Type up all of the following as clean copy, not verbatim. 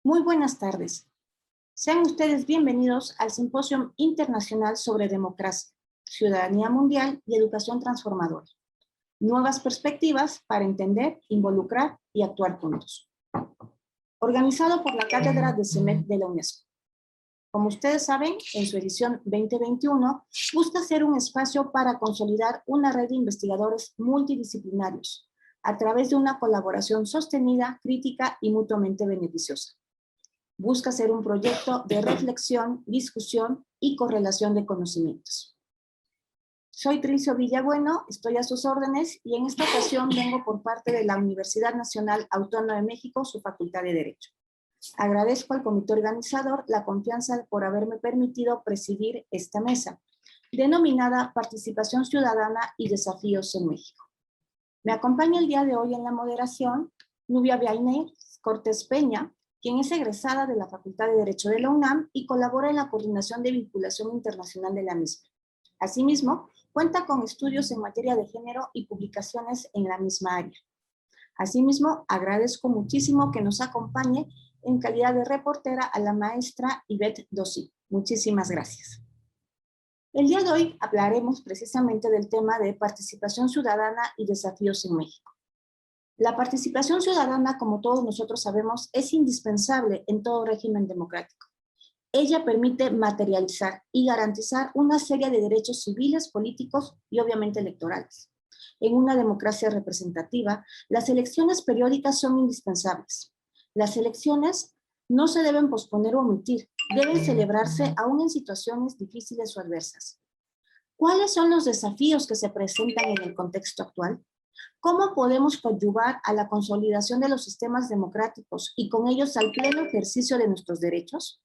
Muy buenas tardes. Sean ustedes bienvenidos al Simposio Internacional sobre Democracia, Ciudadanía Mundial y Educación Transformadora. Nuevas perspectivas para entender, involucrar y actuar juntos. Organizado por la Cátedra de CEMEC de la UNESCO. Como ustedes saben, en su edición 2021, busca ser un espacio para consolidar una red de investigadores multidisciplinarios a través de una colaboración sostenida, crítica y mutuamente beneficiosa. Busca ser un proyecto de reflexión, discusión y correlación de conocimientos. Soy Trilcio Villabueno, estoy a sus órdenes y en esta ocasión vengo por parte de la Universidad Nacional Autónoma de México, su Facultad de Derecho. Agradezco al comité organizador la confianza por haberme permitido presidir esta mesa, denominada Participación Ciudadana y Desafíos en México. Me acompaña el día de hoy en la moderación Nubia Vianney Cortés Peña, quien es egresada de la Facultad de Derecho de la UNAM y colabora en la coordinación de vinculación internacional de la misma. Asimismo, cuenta con estudios en materia de género y publicaciones en la misma área. Asimismo, agradezco muchísimo que nos acompañe en calidad de reportera a la maestra Ivette Dossi. Muchísimas gracias. El día de hoy hablaremos precisamente del tema de participación ciudadana y desafíos en México. La participación ciudadana, como todos nosotros sabemos, es indispensable en todo régimen democrático. Ella permite materializar y garantizar una serie de derechos civiles, políticos y obviamente electorales. En una democracia representativa, las elecciones periódicas son indispensables. Las elecciones no se deben posponer o omitir, deben celebrarse aún en situaciones difíciles o adversas. ¿Cuáles son los desafíos que se presentan en el contexto actual? ¿Cómo podemos coadyuvar a la consolidación de los sistemas democráticos y con ellos al pleno ejercicio de nuestros derechos?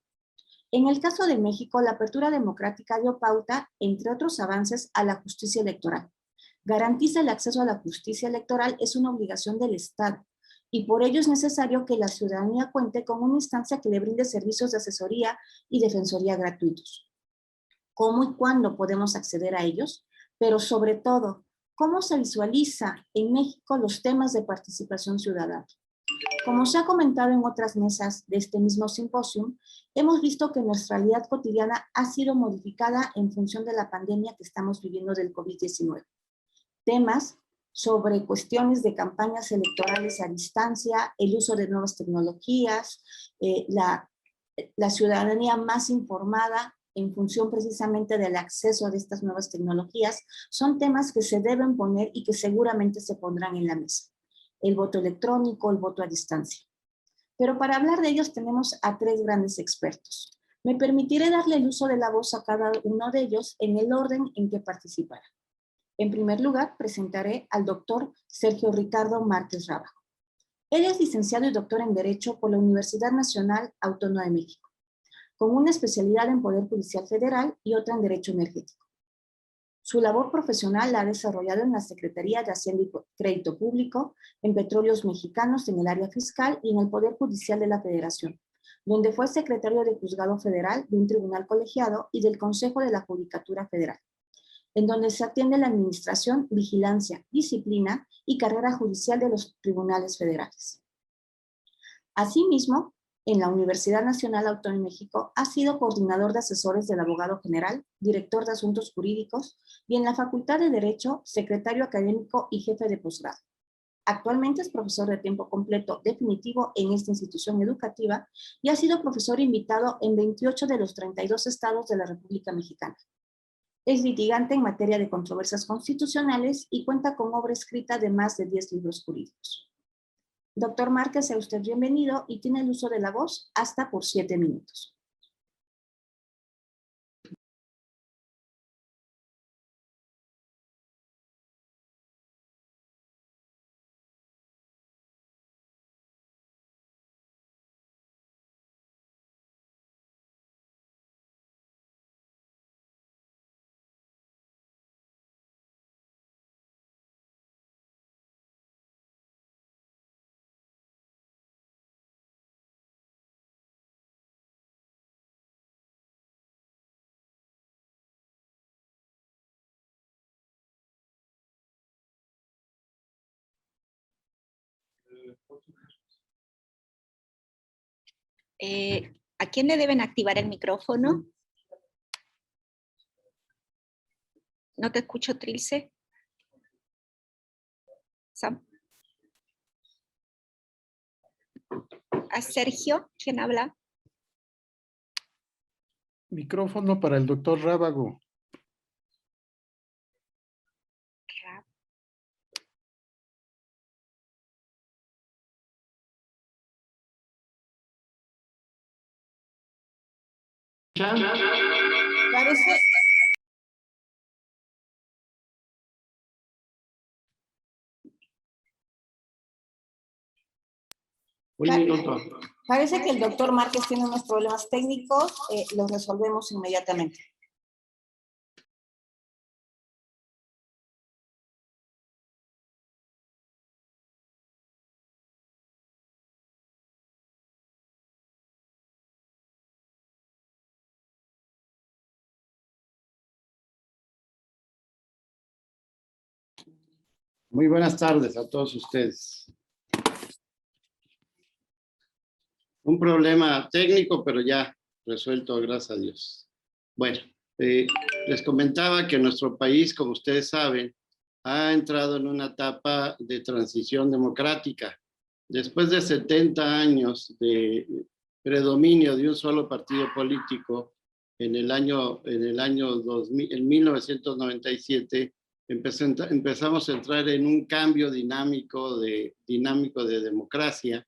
En el caso de México, la apertura democrática dio pauta, entre otros avances, a la justicia electoral. Garantiza el acceso a la justicia electoral es una obligación del Estado y por ello es necesario que la ciudadanía cuente con una instancia que le brinde servicios de asesoría y defensoría gratuitos. ¿Cómo y cuándo podemos acceder a ellos? Pero sobre todo, ¿cómo se visualiza en México los temas de participación ciudadana? Como se ha comentado en otras mesas de este mismo simposio, hemos visto que nuestra realidad cotidiana ha sido modificada en función de la pandemia que estamos viviendo del COVID-19. Temas sobre cuestiones de campañas electorales a distancia, el uso de nuevas tecnologías, la ciudadanía más informada en función precisamente del acceso a estas nuevas tecnologías, son temas que se deben poner y que seguramente se pondrán en la mesa. El voto electrónico, el voto a distancia. Pero para hablar de ellos tenemos a tres grandes expertos. Me permitiré darle el uso de la voz a cada uno de ellos en el orden en que participará. En primer lugar, presentaré al doctor Sergio Ricardo Márquez Rábago. Él es licenciado y doctor en Derecho por la Universidad Nacional Autónoma de México, con una especialidad en Poder Judicial Federal y otra en Derecho Energético. Su labor profesional la ha desarrollado en la Secretaría de Hacienda y Crédito Público, en Petróleos Mexicanos en el área fiscal y en el Poder Judicial de la Federación, donde fue secretario de Juzgado Federal de un tribunal colegiado y del Consejo de la Judicatura Federal, en donde se atiende la administración, vigilancia, disciplina y carrera judicial de los tribunales federales. Asimismo, en la Universidad Nacional Autónoma de México ha sido coordinador de asesores del abogado general, director de asuntos jurídicos y en la Facultad de Derecho, secretario académico y jefe de posgrado. Actualmente es profesor de tiempo completo definitivo en esta institución educativa y ha sido profesor invitado en 28 de los 32 estados de la República Mexicana. Es litigante en materia de controversias constitucionales y cuenta con obra escrita de más de 10 libros jurídicos. Doctor Márquez, sea usted bienvenido y tiene el uso de la voz hasta por 7 minutos. ¿A quién le deben activar el micrófono? No te escucho, Trilce. Sam. ¿A Sergio? ¿Quién habla? Micrófono para el doctor Rábago. Parece... Un minuto. Parece que el doctor Márquez tiene unos problemas técnicos, los resolvemos inmediatamente. Muy buenas tardes a todos ustedes. Un problema técnico, pero ya resuelto, gracias a Dios. Bueno, les comentaba que nuestro país, como ustedes saben, ha entrado en una etapa de transición democrática. Después de 70 años de predominio de un solo partido político, en el año 2000, en 1997, empezamos a entrar en un cambio dinámico de democracia,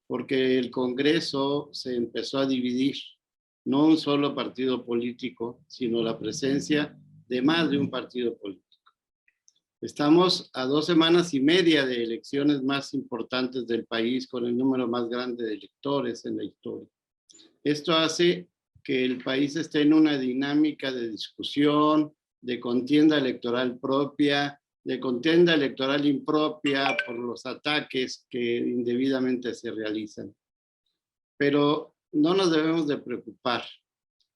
porque el Congreso se empezó a dividir, no un solo partido político, sino la presencia de más de un partido político. Estamos a 2 semanas y media de elecciones más importantes del país, con el número más grande de electores en la historia. Esto hace que el país esté en una dinámica de discusión, de contienda electoral propia, de contienda electoral impropia por los ataques que indebidamente se realizan. Pero no nos debemos de preocupar.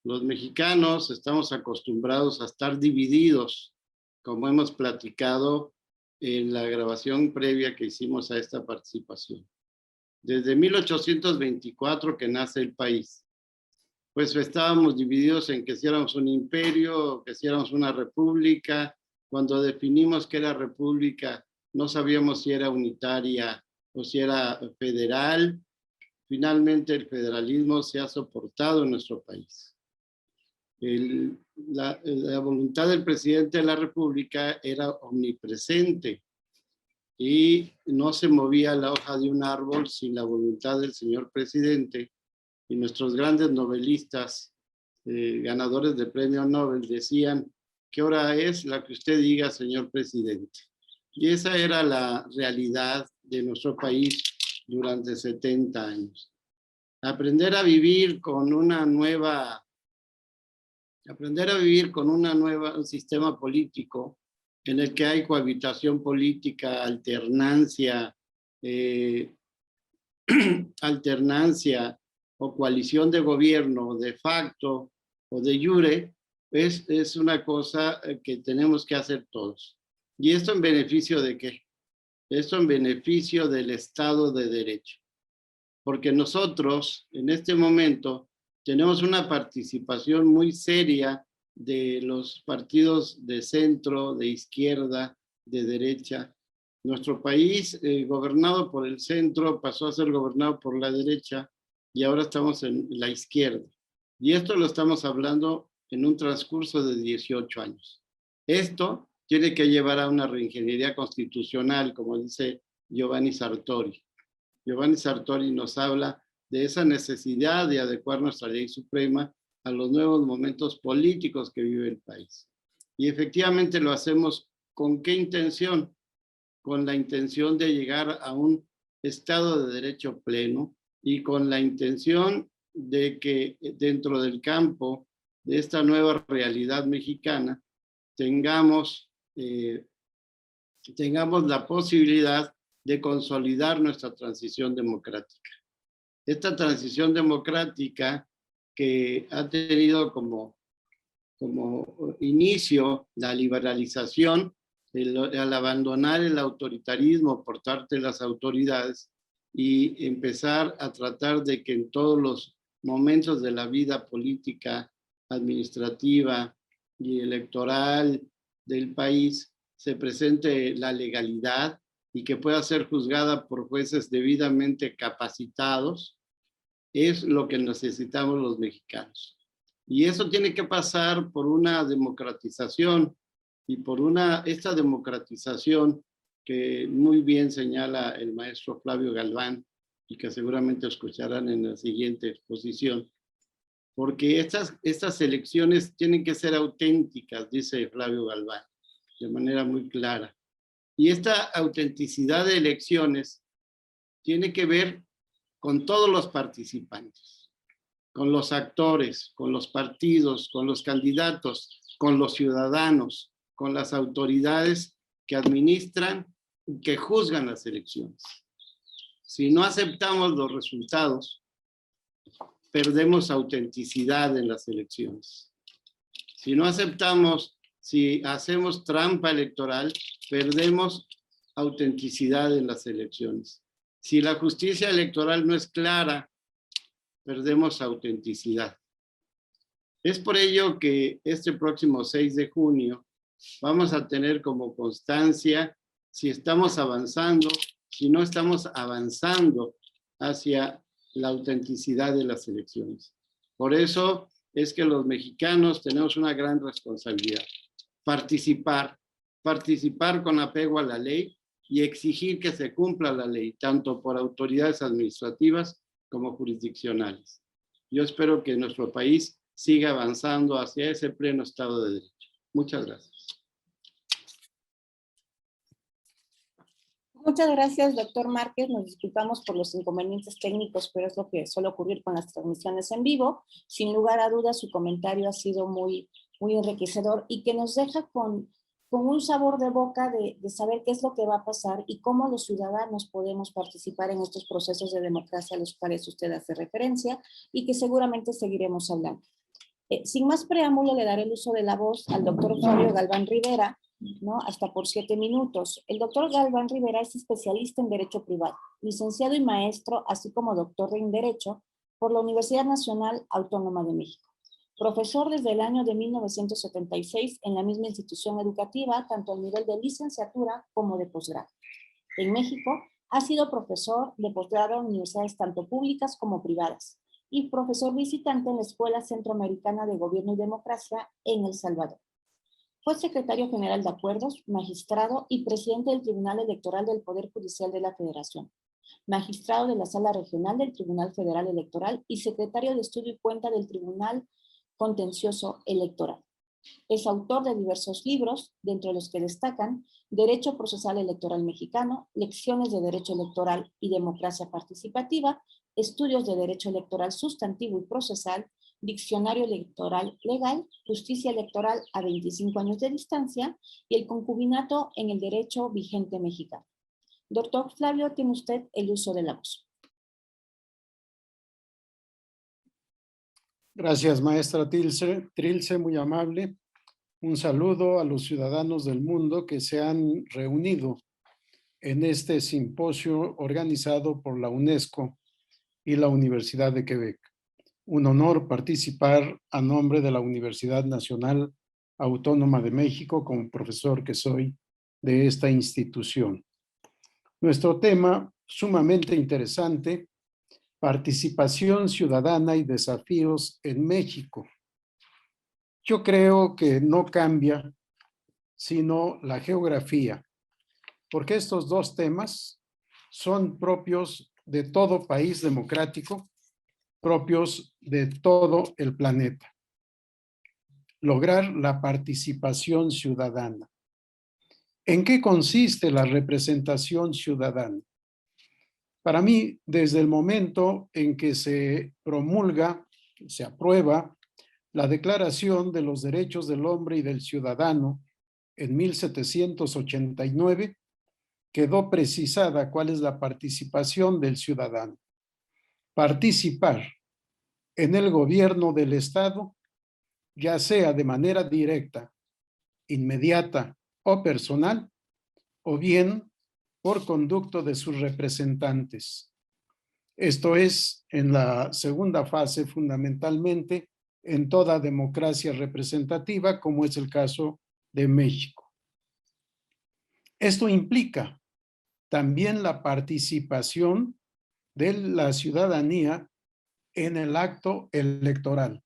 Los mexicanos estamos acostumbrados a estar divididos, como hemos platicado en la grabación previa que hicimos a esta participación. Desde 1824 que nace el país, pues estábamos divididos en que si éramos un imperio, que si éramos una república. Cuando definimos que era república, no sabíamos si era unitaria o si era federal. Finalmente, el federalismo se ha soportado en nuestro país. La voluntad del presidente de la República era omnipresente y no se movía la hoja de un árbol sin la voluntad del señor presidente. Y nuestros grandes novelistas, ganadores de premio Nobel, decían: ¿qué hora es la que usted diga, señor presidente? Y esa era la realidad de nuestro país durante 70 años. Aprender a vivir con un sistema político en el que hay cohabitación política, alternancia, alternancia o coalición de gobierno de facto o de jure, es una cosa que tenemos que hacer todos. ¿Y esto en beneficio de qué? Esto en beneficio del Estado de Derecho. Porque nosotros, en este momento, tenemos una participación muy seria de los partidos de centro, de izquierda, de derecha. Nuestro país, gobernado por el centro, pasó a ser gobernado por la derecha y ahora estamos en la izquierda. Y esto lo estamos hablando en un transcurso de 18 años. Esto tiene que llevar a una reingeniería constitucional, como dice Giovanni Sartori. Giovanni Sartori nos habla de esa necesidad de adecuar nuestra ley suprema a los nuevos momentos políticos que vive el país. Y efectivamente lo hacemos ¿con qué intención? Con la intención de llegar a un Estado de Derecho pleno y con la intención de que dentro del campo de esta nueva realidad mexicana tengamos la posibilidad de consolidar nuestra transición democrática. Esta transición democrática que ha tenido como inicio la liberalización, al abandonar el autoritarismo por parte de las autoridades y empezar a tratar de que en todos los momentos de la vida política, administrativa y electoral del país se presente la legalidad y que pueda ser juzgada por jueces debidamente capacitados, es lo que necesitamos los mexicanos. Y eso tiene que pasar por una democratización y por esta democratización que muy bien señala el maestro Flavio Galván y que seguramente escucharán en la siguiente exposición, porque estas elecciones tienen que ser auténticas, dice Flavio Galván, de manera muy clara. Y esta autenticidad de elecciones tiene que ver con todos los participantes, con los actores, con los partidos, con los candidatos, con los ciudadanos, con las autoridades que administran y que juzgan las elecciones. Si no aceptamos los resultados, perdemos autenticidad en las elecciones. Si no aceptamos, si hacemos trampa electoral, perdemos autenticidad en las elecciones. Si la justicia electoral no es clara, perdemos autenticidad. Es por ello que este próximo 6 de junio vamos a tener como constancia si estamos avanzando, si no estamos avanzando hacia la autenticidad de las elecciones. Por eso es que los mexicanos tenemos una gran responsabilidad. Participar con apego a la ley y exigir que se cumpla la ley, tanto por autoridades administrativas como jurisdiccionales. Yo espero que nuestro país siga avanzando hacia ese pleno Estado de Derecho. Muchas gracias. Muchas gracias, doctor Márquez. Nos disculpamos por los inconvenientes técnicos, pero es lo que suele ocurrir con las transmisiones en vivo. Sin lugar a dudas, su comentario ha sido muy enriquecedor y que nos deja con un sabor de boca de saber qué es lo que va a pasar y cómo los ciudadanos podemos participar en estos procesos de democracia a los cuales usted hace referencia y que seguramente seguiremos hablando. Sin más preámbulo, le daré el uso de la voz al doctor Flavio Galván Rivera, ¿no? Hasta por 7 minutos. El doctor Galván Rivera es especialista en Derecho Privado, licenciado y maestro, así como doctor en Derecho por la Universidad Nacional Autónoma de México. Profesor desde el año de 1976 en la misma institución educativa, tanto a nivel de licenciatura como de posgrado. En México, ha sido profesor de posgrado en universidades tanto públicas como privadas y profesor visitante en la Escuela Centroamericana de Gobierno y Democracia en El Salvador. Fue secretario general de Acuerdos, magistrado y presidente del Tribunal Electoral del Poder Judicial de la Federación, magistrado de la Sala Regional del Tribunal Federal Electoral y secretario de Estudio y Cuenta del Tribunal Contencioso Electoral. Es autor de diversos libros, dentro de los que destacan Derecho Procesal Electoral Mexicano, Lecciones de Derecho Electoral y Democracia Participativa, Estudios de Derecho Electoral Sustantivo y Procesal, Diccionario Electoral Legal, Justicia Electoral a 25 años de distancia y el concubinato en el derecho vigente mexicano. Doctor Flavio, tiene usted el uso de la voz. Gracias, maestra Trilce, muy amable. Un saludo a los ciudadanos del mundo que se han reunido en este simposio organizado por la UNESCO y la Universidad de Quebec. Un honor participar a nombre de la Universidad Nacional Autónoma de México como profesor que soy de esta institución. Nuestro tema sumamente interesante: participación ciudadana y desafíos en México. Yo creo que no cambia sino la geografía, porque estos dos temas son propios de todo país democrático, propios de todo el planeta. Lograr la participación ciudadana. ¿En qué consiste la representación ciudadana? Para mí, desde el momento en que se promulga, se aprueba la Declaración de los Derechos del Hombre y del Ciudadano en 1789, quedó precisada cuál es la participación del ciudadano. Participar en el gobierno del Estado, ya sea de manera directa, inmediata o personal, o bien por conducto de sus representantes. Esto es en la segunda fase fundamentalmente en toda democracia representativa, como es el caso de México. Esto implica también la participación de la ciudadanía en el acto electoral.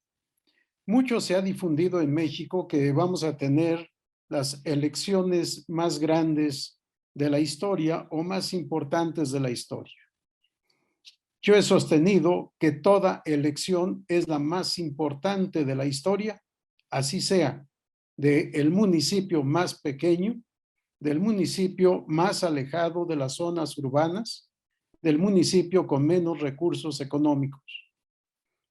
Mucho se ha difundido en México que vamos a tener las elecciones más grandes de la historia o más importantes de la historia. Yo he sostenido que toda elección es la más importante de la historia, así sea del municipio más pequeño, del municipio más alejado de las zonas urbanas, del municipio con menos recursos económicos.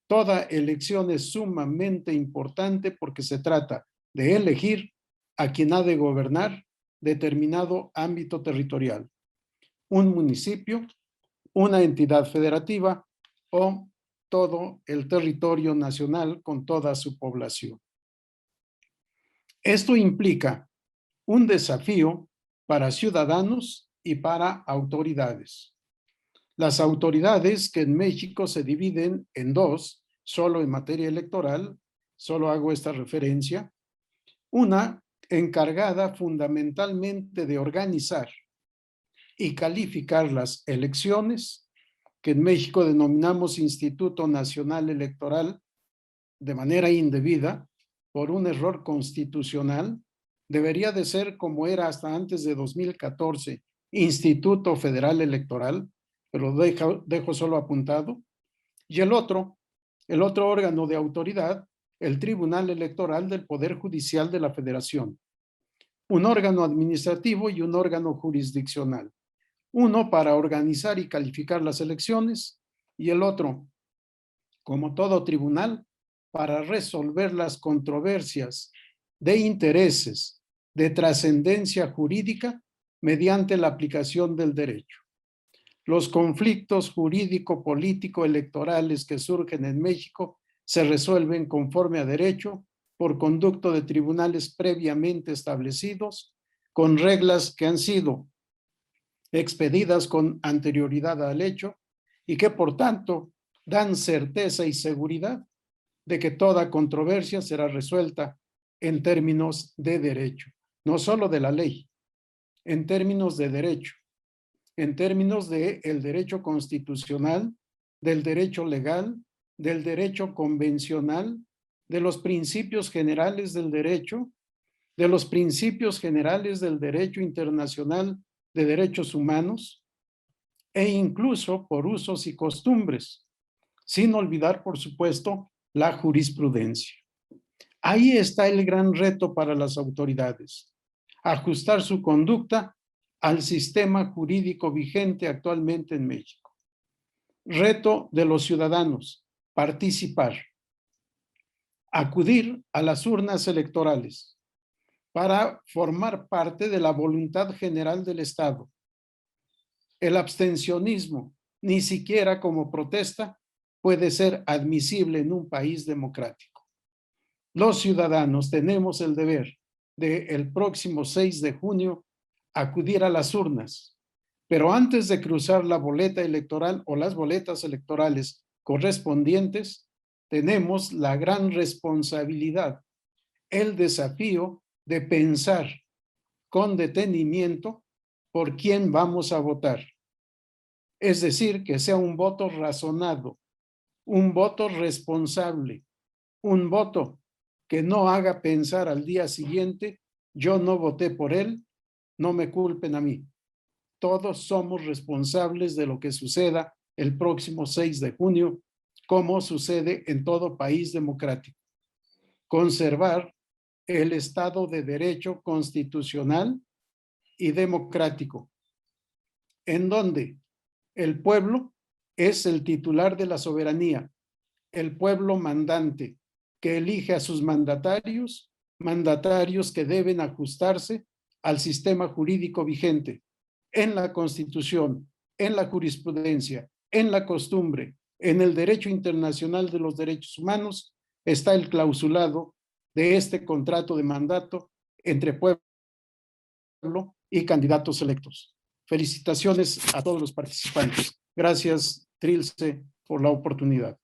Toda elección es sumamente importante porque se trata de elegir a quien ha de gobernar determinado ámbito territorial, un municipio, una entidad federativa o todo el territorio nacional con toda su población. Esto implica un desafío para ciudadanos y para autoridades. Las autoridades que en México se dividen en dos, solo en materia electoral, solo hago esta referencia. Una encargada fundamentalmente de organizar y calificar las elecciones, que en México denominamos Instituto Nacional Electoral, de manera indebida, por un error constitucional, debería de ser como era hasta antes de 2014, Instituto Federal Electoral, pero dejo solo apuntado. Y el otro órgano de autoridad, el Tribunal Electoral del Poder Judicial de la Federación. Un órgano administrativo y un órgano jurisdiccional. Uno para organizar y calificar las elecciones y el otro, como todo tribunal, para resolver las controversias de intereses de trascendencia jurídica mediante la aplicación del derecho. Los conflictos jurídico-político-electorales que surgen en México se resuelven conforme a derecho por conducto de tribunales previamente establecidos con reglas que han sido expedidas con anterioridad al hecho y que por tanto dan certeza y seguridad de que toda controversia será resuelta en términos de derecho, no solo de la ley, en términos de derecho, en términos del derecho constitucional, del derecho legal, del derecho convencional, de los principios generales del derecho, de los principios generales del derecho internacional de derechos humanos e incluso por usos y costumbres, sin olvidar, por supuesto, la jurisprudencia. Ahí está el gran reto para las autoridades, ajustar su conducta al sistema jurídico vigente actualmente en México. Reto de los ciudadanos, participar, acudir a las urnas electorales para formar parte de la voluntad general del Estado. El abstencionismo, ni siquiera como protesta, puede ser admisible en un país democrático. Los ciudadanos tenemos el deber de el próximo 6 de junio acudir a las urnas, pero antes de cruzar la boleta electoral o las boletas electorales correspondientes, tenemos la gran responsabilidad, el desafío de pensar con detenimiento por quién vamos a votar. Es decir, que sea un voto razonado, un voto responsable, un voto que no haga pensar al día siguiente, yo no voté por él, no me culpen a mí. Todos somos responsables de lo que suceda el próximo 6 de junio, como sucede en todo país democrático. Conservar el Estado de Derecho constitucional y democrático, en donde el pueblo es el titular de la soberanía, el pueblo mandante que elige a sus mandatarios, mandatarios que deben ajustarse al sistema jurídico vigente, en la Constitución, en la jurisprudencia, en la costumbre, en el derecho internacional de los derechos humanos, está el clausulado de este contrato de mandato entre pueblo y candidatos electos. Felicitaciones a todos los participantes. Gracias, Trilce, por la oportunidad.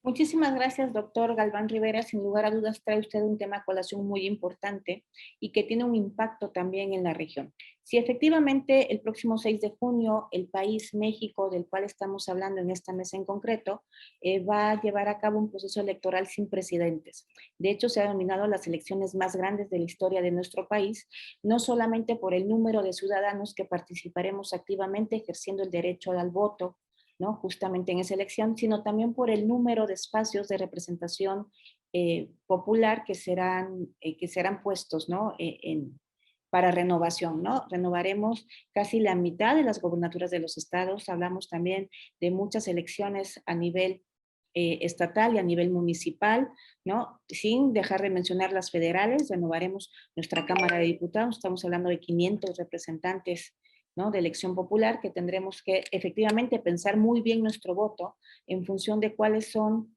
Muchísimas gracias, doctor Galván Rivera. Sin lugar a dudas trae usted un tema a colación muy importante y que tiene un impacto también en la región. Si efectivamente el próximo 6 de junio el país México, del cual estamos hablando en esta mesa en concreto, va a llevar a cabo un proceso electoral sin precedentes. De hecho, se ha denominado las elecciones más grandes de la historia de nuestro país, no solamente por el número de ciudadanos que participaremos activamente ejerciendo el derecho al voto, ¿no? Justamente en esa elección, sino también por el número de espacios de representación popular que serán puestos, ¿no? Para renovación, ¿no? Renovaremos casi la mitad de las gobernaturas de los estados, hablamos también de muchas elecciones a nivel estatal y a nivel municipal, ¿no? Sin dejar de mencionar las federales, renovaremos nuestra Cámara de Diputados, estamos hablando de 500 representantes, ¿no? De elección popular, que tendremos que efectivamente pensar muy bien nuestro voto en función de cuáles son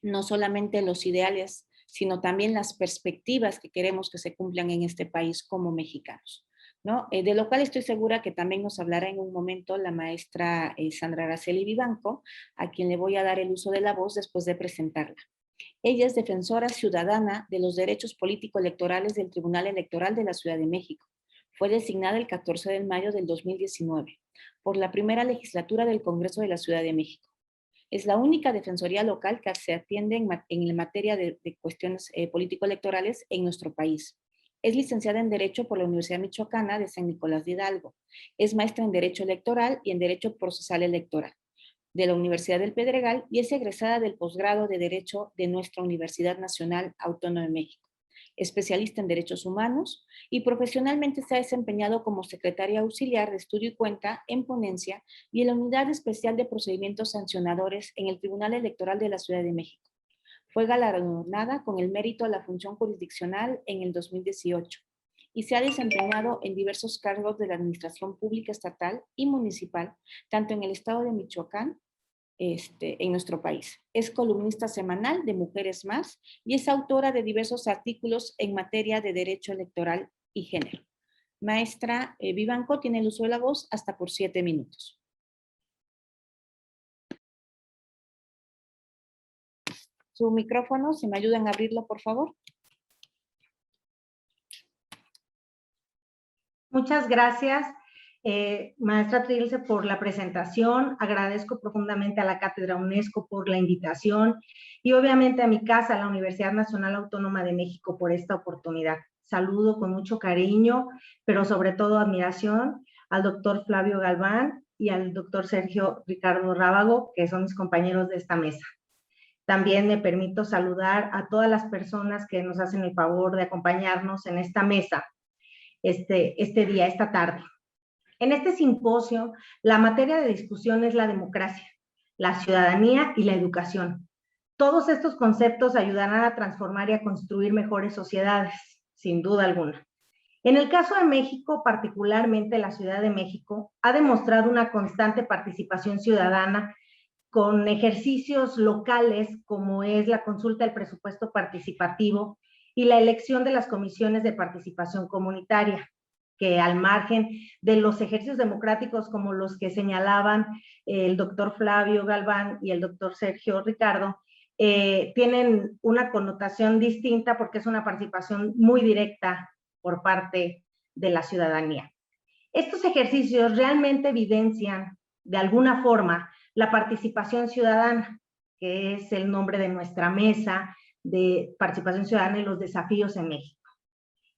no solamente los ideales, sino también las perspectivas que queremos que se cumplan en este país como mexicanos, ¿no? De lo cual estoy segura que también nos hablará en un momento la maestra Sandra Araceli Vivanco, a quien le voy a dar el uso de la voz después de presentarla. Ella es defensora ciudadana de los derechos político-electorales del Tribunal Electoral de la Ciudad de México. Fue designada el 14 de mayo del 2019 por la primera legislatura del Congreso de la Ciudad de México. Es la única defensoría local que se atiende en materia de cuestiones político-electorales en nuestro país. Es licenciada en Derecho por la Universidad Michoacana de San Nicolás de Hidalgo. Es maestra en Derecho Electoral y en Derecho Procesal Electoral de la Universidad del Pedregal y es egresada del posgrado de Derecho de nuestra Universidad Nacional Autónoma de México. Especialista en Derechos Humanos y profesionalmente se ha desempeñado como secretaria auxiliar de Estudio y Cuenta en Ponencia y en la Unidad Especial de Procedimientos Sancionadores en el Tribunal Electoral de la Ciudad de México. Fue galardonada con el mérito a la función jurisdiccional en el 2018 y se ha desempeñado en diversos cargos de la Administración Pública Estatal y Municipal, tanto en el estado de Michoacán, en nuestro país. Es columnista semanal de Mujeres Más y es autora de diversos artículos en materia de derecho electoral y género. Maestra Vivanco tiene el uso de la voz hasta por 7 minutos. Su micrófono, si me ayudan a abrirlo, por favor. Muchas gracias, maestra Trilce, por la presentación. Agradezco profundamente a la Cátedra UNESCO por la invitación y obviamente a mi casa, la Universidad Nacional Autónoma de México, por esta oportunidad. Saludo con mucho cariño, pero sobre todo admiración al doctor Flavio Galván y al doctor Sergio Ricardo Rábago, que son mis compañeros de esta mesa. También me permito saludar a todas las personas que nos hacen el favor de acompañarnos en esta mesa este día, esta tarde. En este simposio, la materia de discusión es la democracia, la ciudadanía y la educación. Todos estos conceptos ayudarán a transformar y a construir mejores sociedades, sin duda alguna. En el caso de México, particularmente la Ciudad de México, ha demostrado una constante participación ciudadana con ejercicios locales como es la consulta del presupuesto participativo y la elección de las comisiones de participación comunitaria, que al margen de los ejercicios democráticos como los que señalaban el doctor Flavio Galván y el doctor Sergio Ricardo, tienen una connotación distinta porque es una participación muy directa por parte de la ciudadanía. Estos ejercicios realmente evidencian de alguna forma la participación ciudadana, que es el nombre de nuestra mesa de participación ciudadana y los desafíos en México.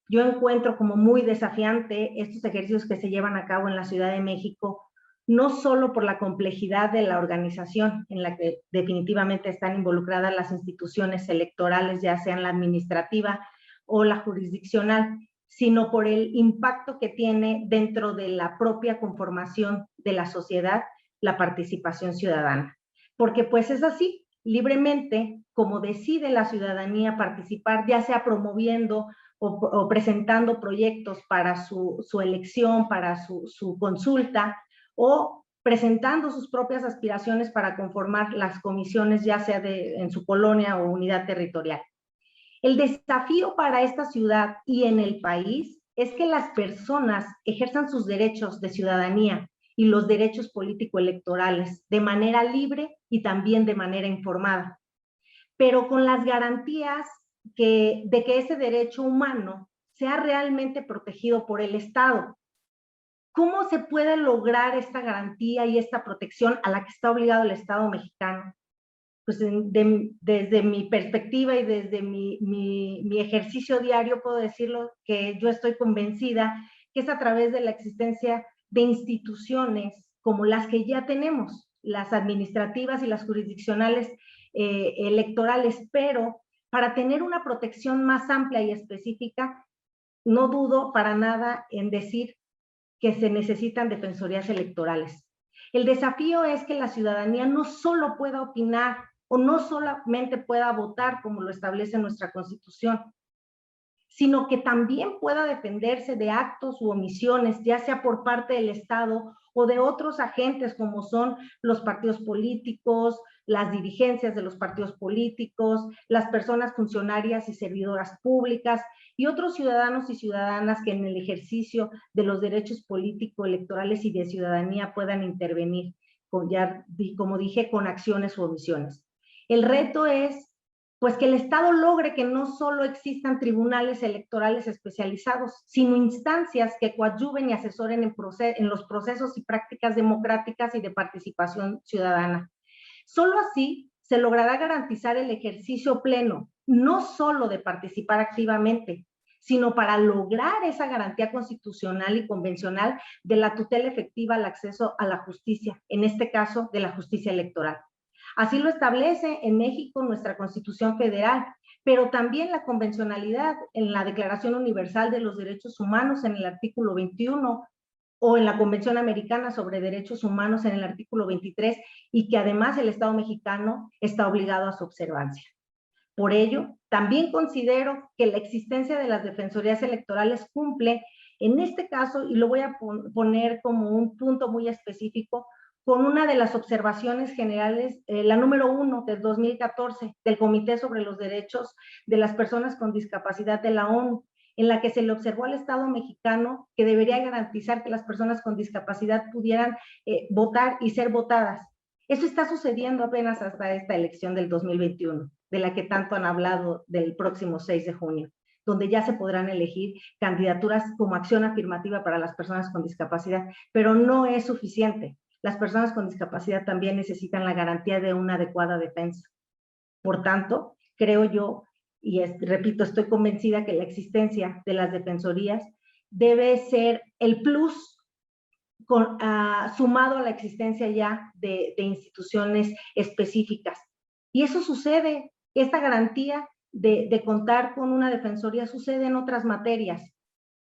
Yo encuentro como muy desafiante estos ejercicios que se llevan a cabo en la Ciudad de México, no solo por la complejidad de la organización en la que definitivamente están involucradas las instituciones electorales, ya sean la administrativa o la jurisdiccional, sino por el impacto que tiene dentro de la propia conformación de la sociedad la participación ciudadana. Porque pues es así, libremente, como decide la ciudadanía participar, ya sea promoviendo o presentando proyectos para su elección, para su consulta, o presentando sus propias aspiraciones para conformar las comisiones, ya sea en su colonia o unidad territorial. El desafío para esta ciudad y en el país es que las personas ejerzan sus derechos de ciudadanía y los derechos político-electorales de manera libre y también de manera informada, pero con las garantías de que ese derecho humano sea realmente protegido por el Estado. ¿Cómo se puede lograr esta garantía y esta protección a la que está obligado el Estado mexicano? Pues desde mi perspectiva y desde mi ejercicio diario puedo decirlo que yo estoy convencida que es a través de la existencia de instituciones como las que ya tenemos, las administrativas y las jurisdiccionales electorales, pero para tener una protección más amplia y específica, no dudo para nada en decir que se necesitan defensorías electorales. El desafío es que la ciudadanía no solo pueda opinar o no solamente pueda votar como lo establece nuestra Constitución, sino que también pueda defenderse de actos u omisiones, ya sea por parte del Estado o de otros agentes como son los partidos políticos, las dirigencias de los partidos políticos, las personas funcionarias y servidoras públicas y otros ciudadanos y ciudadanas que en el ejercicio de los derechos político-electorales y de ciudadanía puedan intervenir, como dije, con acciones u omisiones. El reto es pues que el Estado logre que no solo existan tribunales electorales especializados, sino instancias que coadyuven y asesoren en los procesos y prácticas democráticas y de participación ciudadana. Solo así se logrará garantizar el ejercicio pleno, no solo de participar activamente, sino para lograr esa garantía constitucional y convencional de la tutela efectiva al acceso a la justicia, en este caso de la justicia electoral. Así lo establece en México nuestra Constitución Federal, pero también la convencionalidad en la Declaración Universal de los Derechos Humanos en el artículo 21 o en la Convención Americana sobre Derechos Humanos en el artículo 23 y que además el Estado mexicano está obligado a su observancia. Por ello, también considero que la existencia de las defensorías electorales cumple, en este caso, y lo voy a poner como un punto muy específico, con una de las observaciones generales, la número 1 del 2014, del Comité sobre los Derechos de las Personas con Discapacidad de la ONU, en la que se le observó al Estado mexicano que debería garantizar que las personas con discapacidad pudieran votar y ser votadas. Eso está sucediendo apenas hasta esta elección del 2021, de la que tanto han hablado del próximo 6 de junio, donde ya se podrán elegir candidaturas como acción afirmativa para las personas con discapacidad, pero no es suficiente. Las personas con discapacidad también necesitan la garantía de una adecuada defensa. Por tanto, creo yo, y repito, estoy convencida que la existencia de las defensorías debe ser el plus sumado a la existencia ya de instituciones específicas. Y eso sucede, esta garantía de contar con una defensoría sucede en otras materias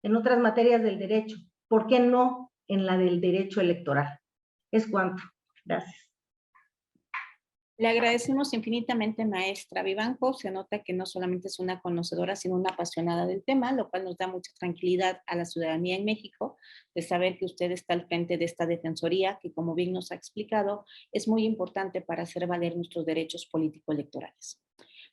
del derecho. ¿Por qué no en la del derecho electoral? Es cuanto. Gracias. Le agradecemos infinitamente, maestra Vivanco. Se nota que no solamente es una conocedora, sino una apasionada del tema, lo cual nos da mucha tranquilidad a la ciudadanía en México de saber que usted está al frente de esta defensoría, que como bien nos ha explicado, es muy importante para hacer valer nuestros derechos político-electorales.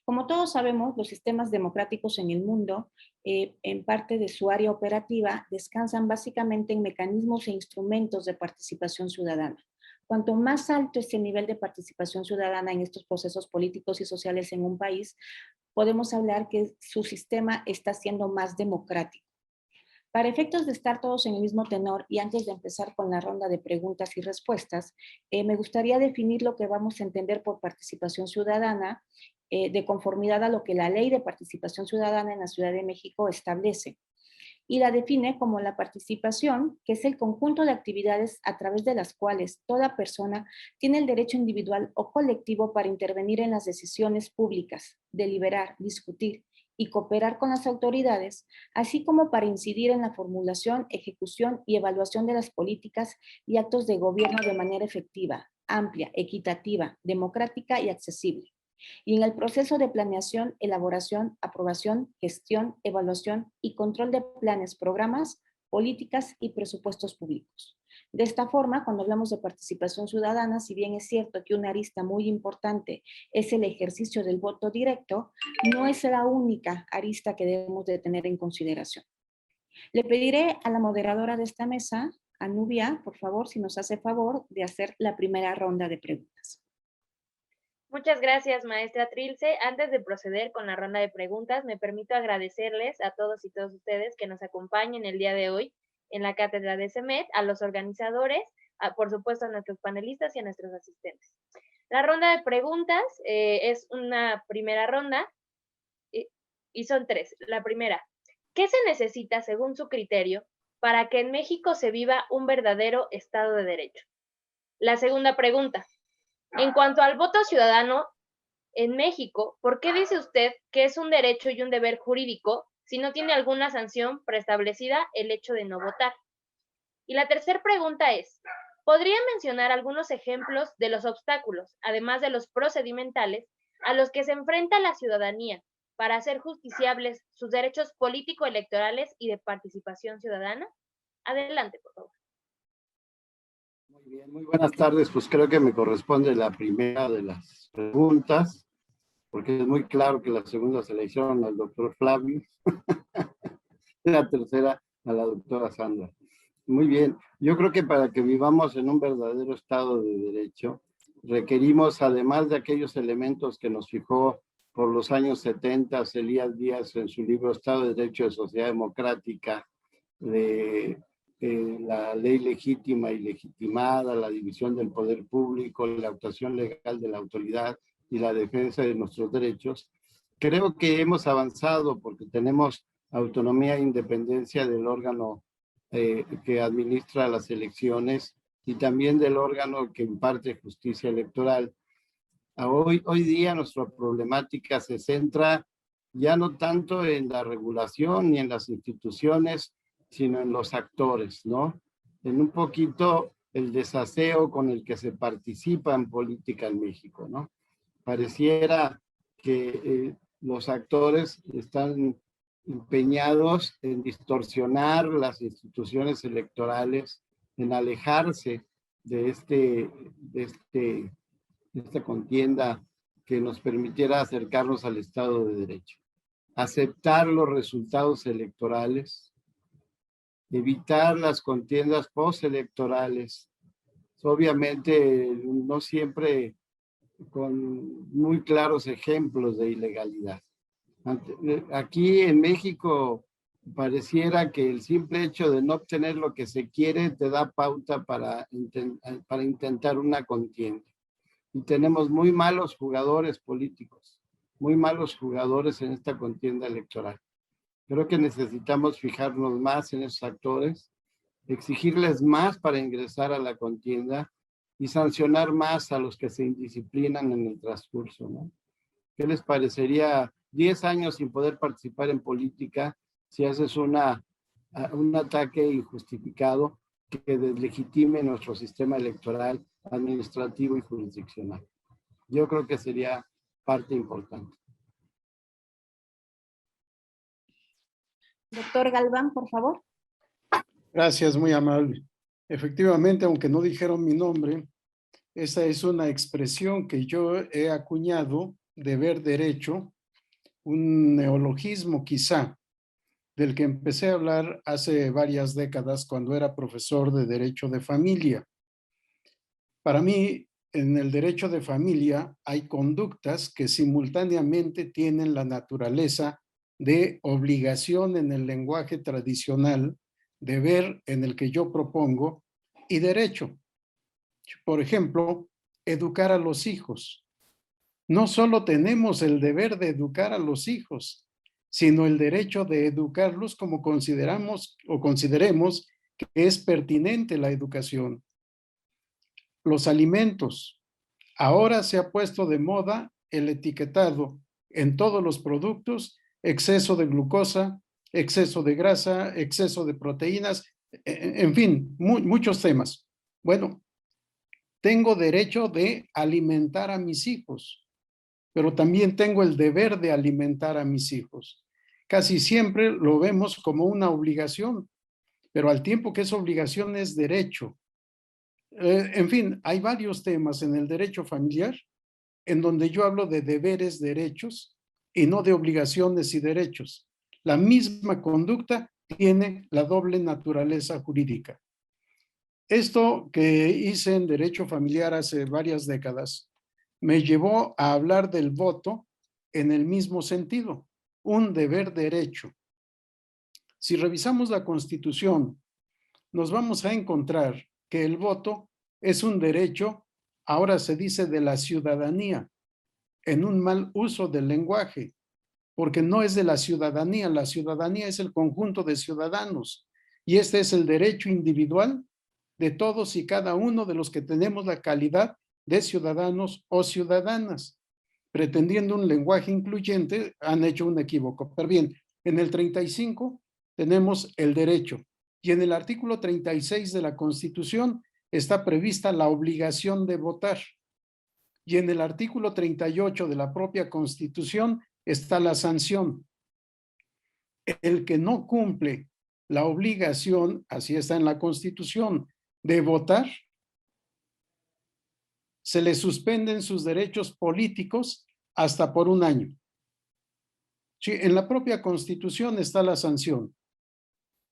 Como todos sabemos, los sistemas democráticos en el mundo, en parte de su área operativa, descansan básicamente en mecanismos e instrumentos de participación ciudadana. Cuanto más alto es el nivel de participación ciudadana en estos procesos políticos y sociales en un país, podemos hablar que su sistema está siendo más democrático. Para efectos de estar todos en el mismo tenor y antes de empezar con la ronda de preguntas y respuestas, me gustaría definir lo que vamos a entender por participación ciudadana de conformidad a lo que la Ley de Participación Ciudadana en la Ciudad de México establece. Y la define como la participación, que es el conjunto de actividades a través de las cuales toda persona tiene el derecho individual o colectivo para intervenir en las decisiones públicas, deliberar, discutir y cooperar con las autoridades, así como para incidir en la formulación, ejecución y evaluación de las políticas y actos de gobierno de manera efectiva, amplia, equitativa, democrática y accesible. Y en el proceso de planeación, elaboración, aprobación, gestión, evaluación y control de planes, programas, políticas y presupuestos públicos. De esta forma, cuando hablamos de participación ciudadana, si bien es cierto que una arista muy importante es el ejercicio del voto directo, no es la única arista que debemos de tener en consideración. Le pediré a la moderadora de esta mesa, a Nubia, por favor, si nos hace favor de hacer la primera ronda de preguntas. Muchas gracias, maestra Trilce. Antes de proceder con la ronda de preguntas, me permito agradecerles a todos y todas ustedes que nos acompañen el día de hoy en la cátedra de CEMET, a los organizadores, por supuesto a nuestros panelistas y a nuestros asistentes. La ronda de preguntas es una primera ronda y son 3. La primera, ¿qué se necesita según su criterio para que en México se viva un verdadero Estado de Derecho? La segunda pregunta, en cuanto al voto ciudadano en México, ¿por qué dice usted que es un derecho y un deber jurídico si no tiene alguna sanción preestablecida el hecho de no votar? Y la tercera pregunta es, ¿podría mencionar algunos ejemplos de los obstáculos, además de los procedimentales, a los que se enfrenta la ciudadanía para hacer justiciables sus derechos político-electorales y de participación ciudadana? Adelante, por favor. Muy bien, muy buenas tardes. Pues creo que me corresponde la primera de las preguntas, porque es muy claro que la segunda se la hicieron al doctor Flavio, la tercera a la doctora Sandra. Muy bien, yo creo que para que vivamos en un verdadero Estado de Derecho, requerimos, además de aquellos elementos que nos fijó por los años 70 Elías Díaz en su libro Estado de Derecho de Sociedad Democrática, de la ley legítima y legitimada, la división del poder público, la actuación legal de la autoridad y la defensa de nuestros derechos. Creo que hemos avanzado porque tenemos autonomía e independencia del órgano que administra las elecciones y también del órgano que imparte justicia electoral. Hoy día nuestra problemática se centra ya no tanto en la regulación ni en las instituciones, sino en los actores, ¿no? En un poquito el desaseo con el que se participa en política en México, ¿no? Pareciera que los actores están empeñados en distorsionar las instituciones electorales, en alejarse de esta contienda que nos permitiera acercarnos al Estado de Derecho. Aceptar los resultados electorales, evitar las contiendas postelectorales, obviamente no siempre con muy claros ejemplos de ilegalidad. Aquí en México pareciera que el simple hecho de no obtener lo que se quiere te da pauta para intentar una contienda. Y tenemos muy malos jugadores políticos, muy malos jugadores en esta contienda electoral. Creo que necesitamos fijarnos más en esos actores, exigirles más para ingresar a la contienda y sancionar más a los que se indisciplinan en el transcurso, ¿no? ¿Qué les parecería 10 años sin poder participar en política si haces un ataque injustificado que deslegitime nuestro sistema electoral, administrativo y jurisdiccional? Yo creo que sería parte importante. Doctor Galván, por favor. Gracias, muy amable. Efectivamente, aunque no dijeron mi nombre, esa es una expresión que yo he acuñado, deber derecho, un neologismo quizá, del que empecé a hablar hace varias décadas cuando era profesor de Derecho de Familia. Para mí, en el derecho de familia hay conductas que simultáneamente tienen la naturaleza de obligación en el lenguaje tradicional, deber en el que yo propongo, y derecho. Por ejemplo, educar a los hijos. No solo tenemos el deber de educar a los hijos, sino el derecho de educarlos como consideramos o consideremos que es pertinente la educación. Los alimentos. Ahora se ha puesto de moda el etiquetado en todos los productos, exceso de glucosa, exceso de grasa, exceso de proteínas, en fin, muchos temas. Bueno, tengo derecho de alimentar a mis hijos, pero también tengo el deber de alimentar a mis hijos. Casi siempre lo vemos como una obligación, pero al tiempo que esa obligación es derecho. En fin, hay varios temas en el derecho familiar en donde yo hablo de deberes, derechos y no de obligaciones y derechos. La misma conducta tiene la doble naturaleza jurídica. Esto que hice en Derecho Familiar hace varias décadas me llevó a hablar del voto en el mismo sentido, un deber derecho. Si revisamos la Constitución, nos vamos a encontrar que el voto es un derecho, ahora se dice de la ciudadanía, en un mal uso del lenguaje, porque no es de la ciudadanía es el conjunto de ciudadanos, y este es el derecho individual de todos y cada uno de los que tenemos la calidad de ciudadanos o ciudadanas. Pretendiendo un lenguaje incluyente, han hecho un equívoco. Pero bien, en el 35 tenemos el derecho, y en el artículo 36 de la Constitución está prevista la obligación de votar. Y en el artículo 38 de la propia Constitución está la sanción. El que no cumple la obligación, así está en la Constitución, de votar, se le suspenden sus derechos políticos hasta por 1 año. Sí, en la propia Constitución está la sanción.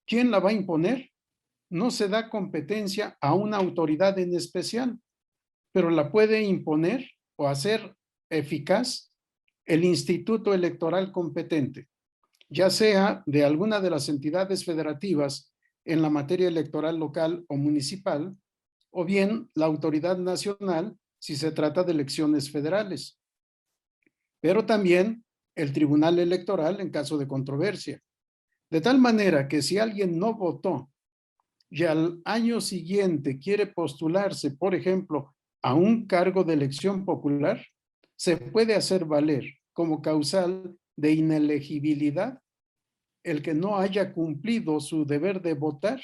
¿Quién la va a imponer? No se da competencia a una autoridad en especial, pero la puede imponer o hacer eficaz el Instituto Electoral competente, ya sea de alguna de las entidades federativas en la materia electoral local o municipal, o bien la autoridad nacional si se trata de elecciones federales, pero también el Tribunal Electoral en caso de controversia. De tal manera que si alguien no votó y al año siguiente quiere postularse, por ejemplo, a un cargo de elección popular, se puede hacer valer como causal de inelegibilidad el que no haya cumplido su deber de votar,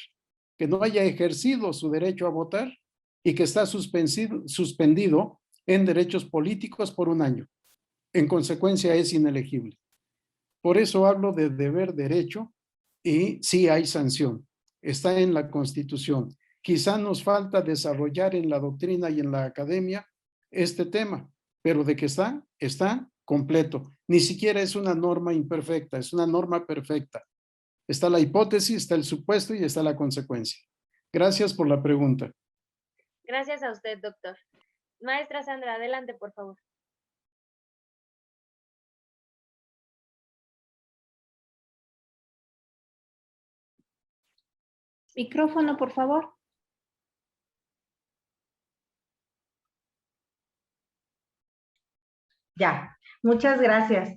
que no haya ejercido su derecho a votar y que está suspendido en derechos políticos por 1 año. En consecuencia, es inelegible. Por eso hablo de deber derecho y sí hay sanción. Está en la Constitución. Quizá nos falta desarrollar en la doctrina y en la academia este tema, pero de que está completo. Ni siquiera es una norma imperfecta, es una norma perfecta. Está la hipótesis, está el supuesto y está la consecuencia. Gracias por la pregunta. Gracias a usted, doctor. Maestra Sandra, adelante, por favor. Micrófono, por favor. Ya, muchas gracias.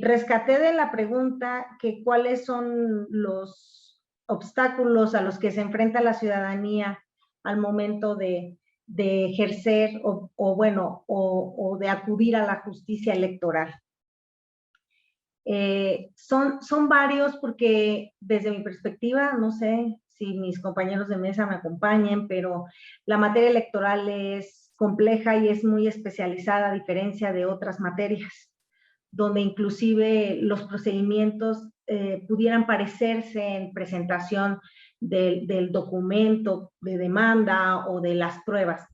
Rescaté de la pregunta que cuáles son los obstáculos a los que se enfrenta la ciudadanía al momento de ejercer o de acudir a la justicia electoral. Son varios porque desde mi perspectiva, no sé si mis compañeros de mesa me acompañen, pero la materia electoral es compleja y es muy especializada a diferencia de otras materias, donde inclusive los procedimientos pudieran parecerse en presentación del documento de demanda o de las pruebas.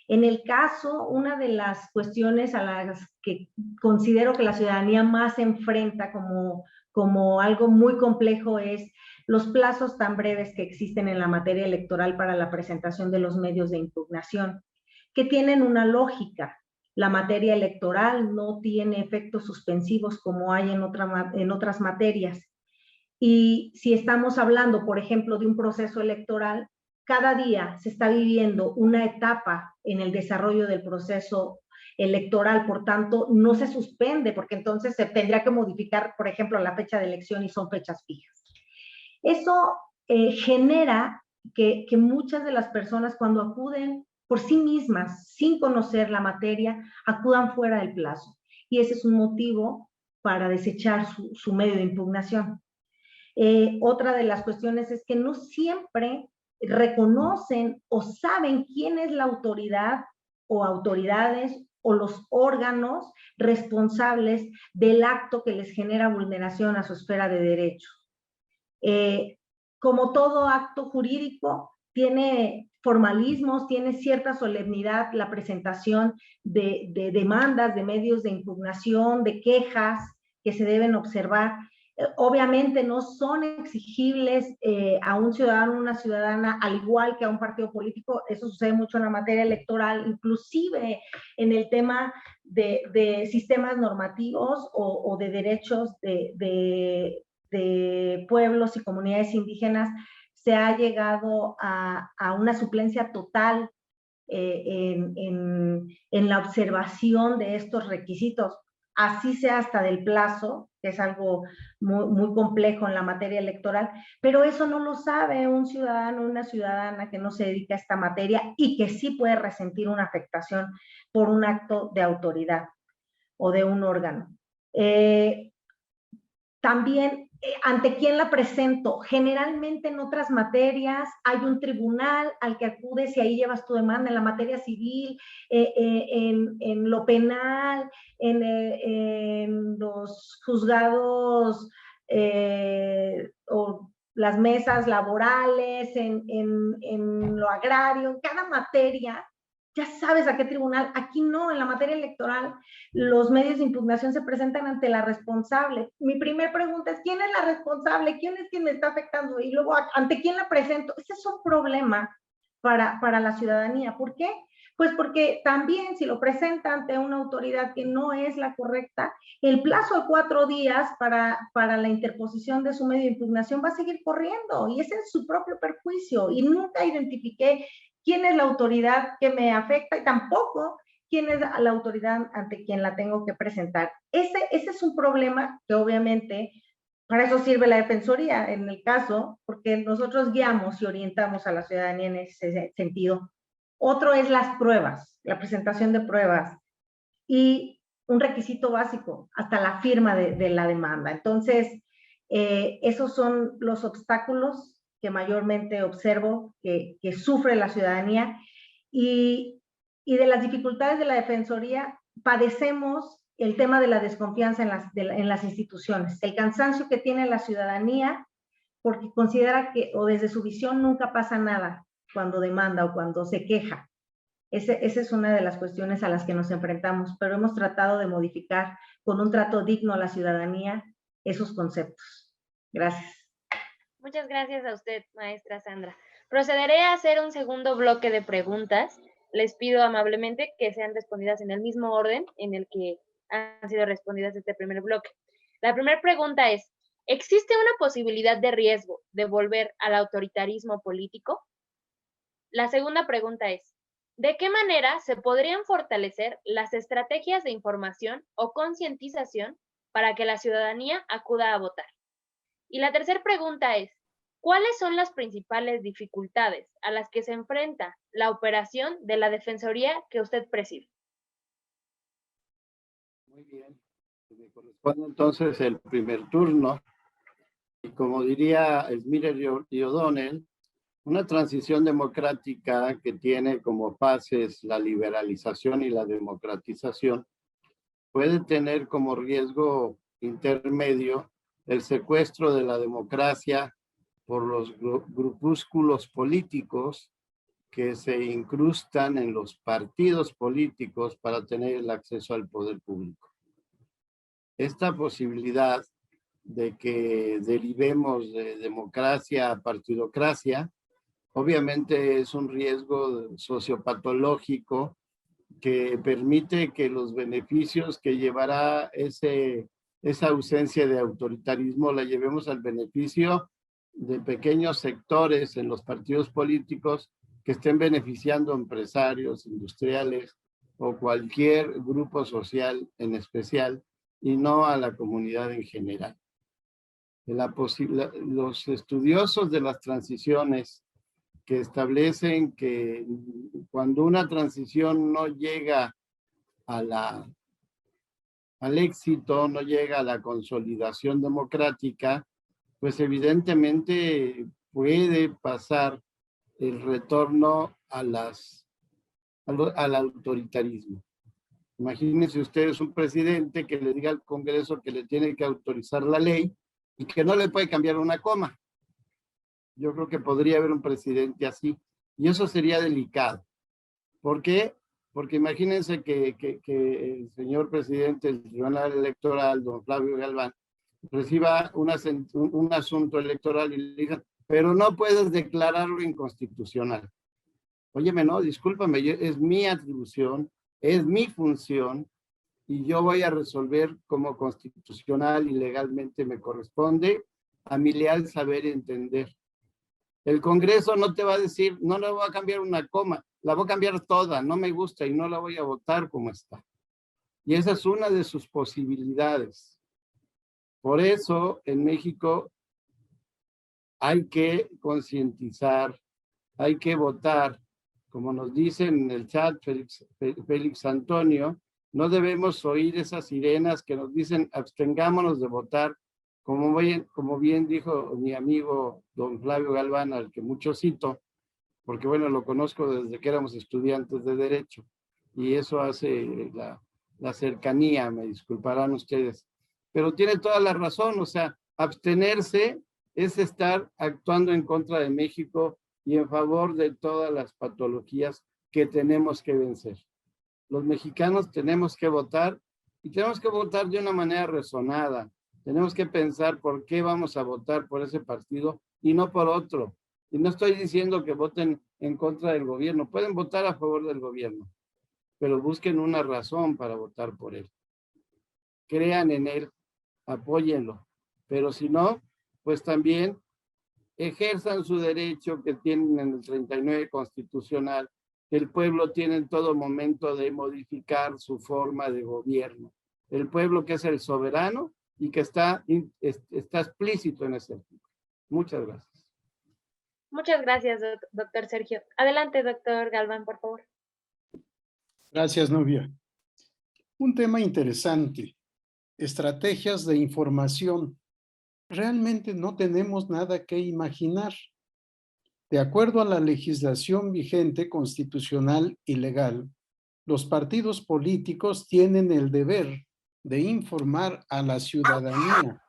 En el caso, una de las cuestiones a las que considero que la ciudadanía más se enfrenta como algo muy complejo es los plazos tan breves que existen en la materia electoral para la presentación de los medios de impugnación, que tienen una lógica. La materia electoral no tiene efectos suspensivos como hay en otras materias. Y si estamos hablando, por ejemplo, de un proceso electoral, cada día se está viviendo una etapa en el desarrollo del proceso electoral, por tanto, no se suspende, porque entonces se tendría que modificar, por ejemplo, la fecha de elección y son fechas fijas. Eso genera que muchas de las personas cuando acuden por sí mismas, sin conocer la materia, acudan fuera del plazo. Y ese es un motivo para desechar su medio de impugnación. Otra de las cuestiones es que no siempre reconocen o saben quién es la autoridad o autoridades o los órganos responsables del acto que les genera vulneración a su esfera de derechos. Como todo acto jurídico, tiene formalismos, tiene cierta solemnidad la presentación de demandas, de medios de impugnación, de quejas que se deben observar. Obviamente no son exigibles a un ciudadano o una ciudadana, al igual que a un partido político. Eso sucede mucho en la materia electoral, inclusive en el tema de sistemas normativos o de derechos de pueblos y comunidades indígenas. Se ha llegado a una suplencia total en la observación de estos requisitos, así sea hasta del plazo, que es algo muy complejo en la materia electoral, pero eso no lo sabe un ciudadano o una ciudadana que no se dedica a esta materia y que sí puede resentir una afectación por un acto de autoridad o de un órgano. También, ¿ante quién la presento? Generalmente en otras materias hay un tribunal al que acudes y ahí llevas tu demanda. En la materia civil, en lo penal, en los juzgados o las mesas laborales, en lo agrario, en cada materia. Ya sabes a qué tribunal. Aquí no, en la materia electoral, los medios de impugnación se presentan ante la responsable. Mi primera pregunta es, ¿quién es la responsable? ¿Quién es quien me está afectando? Y luego, ¿ante quién la presento? Ese es un problema para la ciudadanía. ¿Por qué? Pues porque también si lo presenta ante una autoridad que no es la correcta, el plazo de 4 días para la interposición de su medio de impugnación va a seguir corriendo y ese es su propio perjuicio. Y nunca identifiqué quién es la autoridad que me afecta y tampoco quién es la autoridad ante quien la tengo que presentar. Ese es un problema que obviamente para eso sirve la Defensoría en el caso, porque nosotros guiamos y orientamos a la ciudadanía en ese sentido. Otro es las pruebas, la presentación de pruebas y un requisito básico, hasta la firma de la demanda. Entonces, esos son los obstáculos que mayormente observo que sufre la ciudadanía y de las dificultades de la Defensoría padecemos el tema de la desconfianza en las instituciones, el cansancio que tiene la ciudadanía porque considera que o desde su visión nunca pasa nada cuando demanda o cuando se queja. Esa es una de las cuestiones a las que nos enfrentamos, pero hemos tratado de modificar con un trato digno a la ciudadanía esos conceptos. Gracias. Muchas gracias a usted, maestra Sandra. Procederé a hacer un segundo bloque de preguntas. Les pido amablemente que sean respondidas en el mismo orden en el que han sido respondidas este primer bloque. La primera pregunta es, ¿existe una posibilidad de riesgo de volver al autoritarismo político? La segunda pregunta es, ¿de qué manera se podrían fortalecer las estrategias de información o concientización para que la ciudadanía acuda a votar? Y la tercera pregunta es, ¿cuáles son las principales dificultades a las que se enfrenta la operación de la Defensoría que usted preside? Muy bien. Me corresponde entonces el primer turno. Y como diría Esmire y O'Donnell, una transición democrática que tiene como fases la liberalización y la democratización puede tener como riesgo intermedio el secuestro de la democracia por los grupúsculos políticos que se incrustan en los partidos políticos para tener el acceso al poder público. Esta posibilidad de que derivemos de democracia a partidocracia, obviamente es un riesgo sociopatológico que permite que los beneficios que llevará esa ausencia de autoritarismo la llevemos al beneficio de pequeños sectores en los partidos políticos que estén beneficiando a empresarios, industriales o cualquier grupo social en especial y no a la comunidad en general. Los estudiosos de las transiciones que establecen que cuando una transición no llega al éxito, no llega a la consolidación democrática, pues evidentemente puede pasar el retorno al autoritarismo. Imagínense ustedes un presidente que le diga al Congreso que le tiene que autorizar la ley y que no le puede cambiar una coma. Yo creo que podría haber un presidente así, y eso sería delicado. ¿Por qué? Porque imagínense que el señor presidente del Tribunal Electoral, don Flavio Galván, reciba un asunto electoral y le digan, pero no puedes declararlo inconstitucional. Óyeme, no, discúlpame, es mi atribución, es mi función, y yo voy a resolver como constitucional y legalmente me corresponde a mi leal saber y entender. El Congreso no te va a decir, no le voy a cambiar una coma, la voy a cambiar toda, no me gusta y no la voy a votar como está. Y esa es una de sus posibilidades. Por eso en México hay que concientizar, hay que votar. Como nos dice en el chat Félix Antonio, no debemos oír esas sirenas que nos dicen abstengámonos de votar, como bien dijo mi amigo don Flavio Galván, al que mucho cito, porque bueno, lo conozco desde que éramos estudiantes de Derecho, y eso hace la cercanía, me disculparán ustedes. Pero tiene toda la razón, o sea, abstenerse es estar actuando en contra de México y en favor de todas las patologías que tenemos que vencer. Los mexicanos tenemos que votar y tenemos que votar de una manera razonada. Tenemos que pensar por qué vamos a votar por ese partido y no por otro. Y no estoy diciendo que voten en contra del gobierno. Pueden votar a favor del gobierno, pero busquen una razón para votar por él. Crean en él, apóyenlo. Pero si no, pues también ejerzan su derecho que tienen en el 39 constitucional. El pueblo tiene en todo momento de modificar su forma de gobierno. El pueblo que es el soberano y que está explícito en ese artículo. Muchas gracias. Muchas gracias, doctor Sergio. Adelante, doctor Galván, por favor. Gracias, Nubia. Un tema interesante. Estrategias de información. Realmente no tenemos nada que imaginar. De acuerdo a la legislación vigente constitucional y legal, los partidos políticos tienen el deber de informar a la ciudadanía.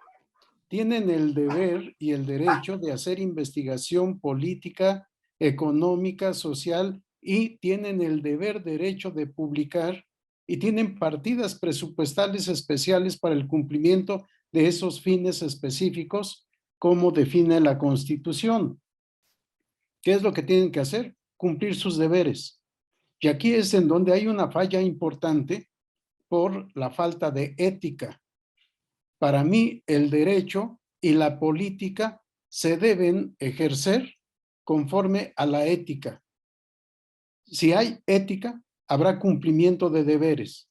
Tienen el deber y el derecho de hacer investigación política, económica, social, y tienen el derecho de publicar, y tienen partidas presupuestales especiales para el cumplimiento de esos fines específicos, como define la Constitución. ¿Qué es lo que tienen que hacer? Cumplir sus deberes. Y aquí es en donde hay una falla importante por la falta de ética. Para mí, el derecho y la política se deben ejercer conforme a la ética. Si hay ética, habrá cumplimiento de deberes.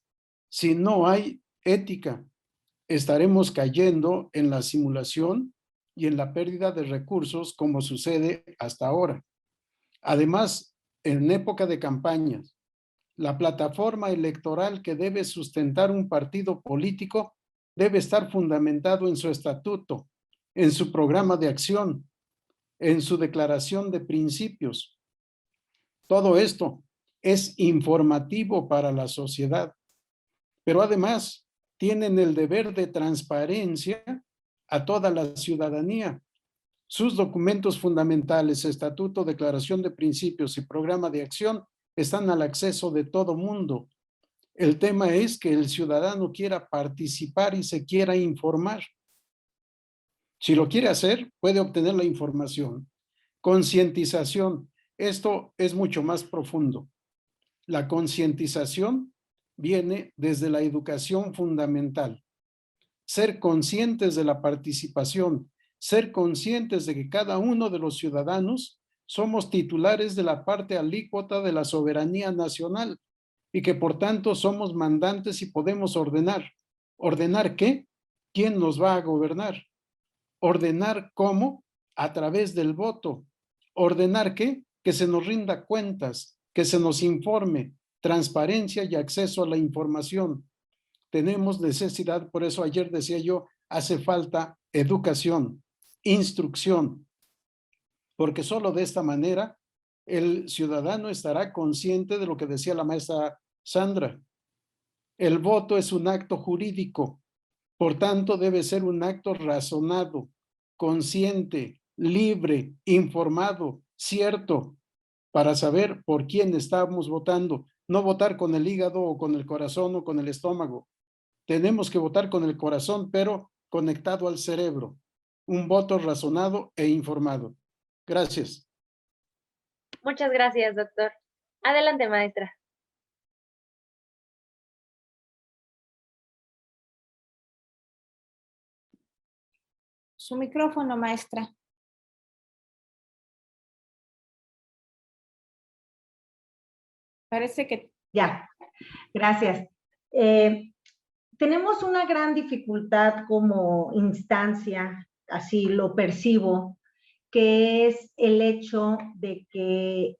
Si no hay ética, estaremos cayendo en la simulación y en la pérdida de recursos como sucede hasta ahora. Además, en época de campañas, la plataforma electoral que debe sustentar un partido político debe estar fundamentado en su estatuto, en su programa de acción, en su declaración de principios. Todo esto es informativo para la sociedad, pero además tienen el deber de transparencia a toda la ciudadanía. Sus documentos fundamentales, estatuto, declaración de principios y programa de acción están al acceso de todo mundo. El tema es que el ciudadano quiera participar y se quiera informar. Si lo quiere hacer, puede obtener la información. Concientización. Esto es mucho más profundo. La concientización viene desde la educación fundamental. Ser conscientes de la participación, ser conscientes de que cada uno de los ciudadanos somos titulares de la parte alícuota de la soberanía nacional y que por tanto somos mandantes y podemos ordenar. ¿Ordenar qué? ¿Quién nos va a gobernar? ¿Ordenar cómo? A través del voto. ¿Ordenar qué? Que se nos rinda cuentas, que se nos informe, transparencia y acceso a la información. Tenemos necesidad, por eso ayer decía yo, hace falta educación, instrucción, porque solo de esta manera el ciudadano estará consciente de lo que decía la maestra Sandra. El voto es un acto jurídico, por tanto debe ser un acto razonado, consciente, libre, informado, cierto, para saber por quién estamos votando. No votar con el hígado o con el corazón o con el estómago. Tenemos que votar con el corazón, pero conectado al cerebro. Un voto razonado e informado. Gracias. Muchas gracias, doctor. Adelante, maestra. Su micrófono, maestra. Parece que... Ya, gracias. Tenemos una gran dificultad como instancia, así lo percibo, que es el hecho de que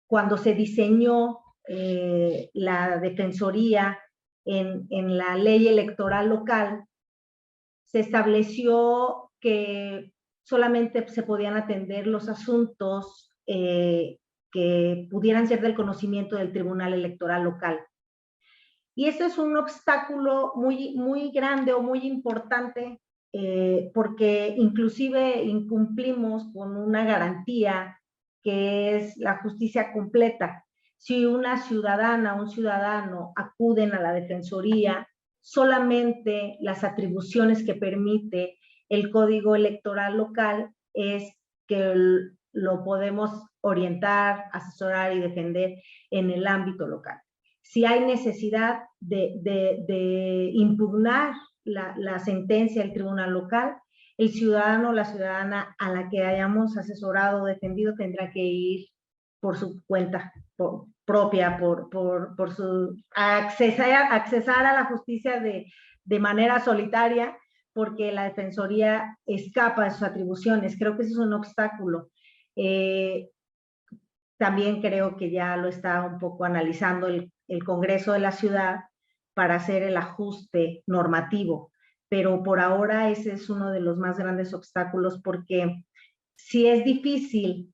cuando se diseñó la Defensoría en la ley electoral local, se estableció que solamente se podían atender los asuntos que pudieran ser del conocimiento del Tribunal Electoral local. Y eso es un obstáculo muy grande o muy importante porque inclusive incumplimos con una garantía que es la justicia completa. Si una ciudadana o un ciudadano acuden a la Defensoría, solamente las atribuciones que permite el Código Electoral local es que lo podemos orientar, asesorar y defender en el ámbito local. Si hay necesidad de impugnar la sentencia del tribunal local, el ciudadano o la ciudadana a la que hayamos asesorado o defendido tendrá que ir por su cuenta propia, por su accesar a la justicia de manera solitaria, porque la Defensoría escapa de sus atribuciones. Creo que eso es un obstáculo. También creo que ya lo está un poco analizando el Congreso de la Ciudad para hacer el ajuste normativo, pero por ahora ese es uno de los más grandes obstáculos, porque si es difícil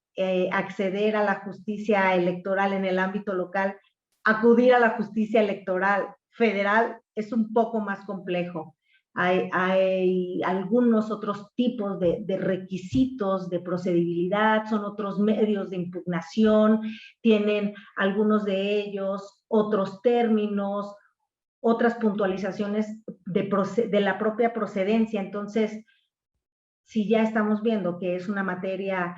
acceder a la justicia electoral en el ámbito local, acudir a la justicia electoral federal es un poco más complejo. Hay algunos otros tipos de requisitos de procedibilidad, son otros medios de impugnación, tienen algunos de ellos otros términos, otras puntualizaciones de la propia procedencia. Entonces, si ya estamos viendo que es una materia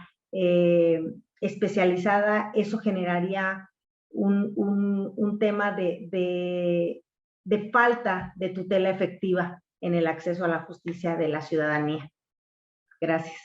especializada, eso generaría un tema de falta de tutela efectiva en el acceso a la justicia de la ciudadanía. Gracias.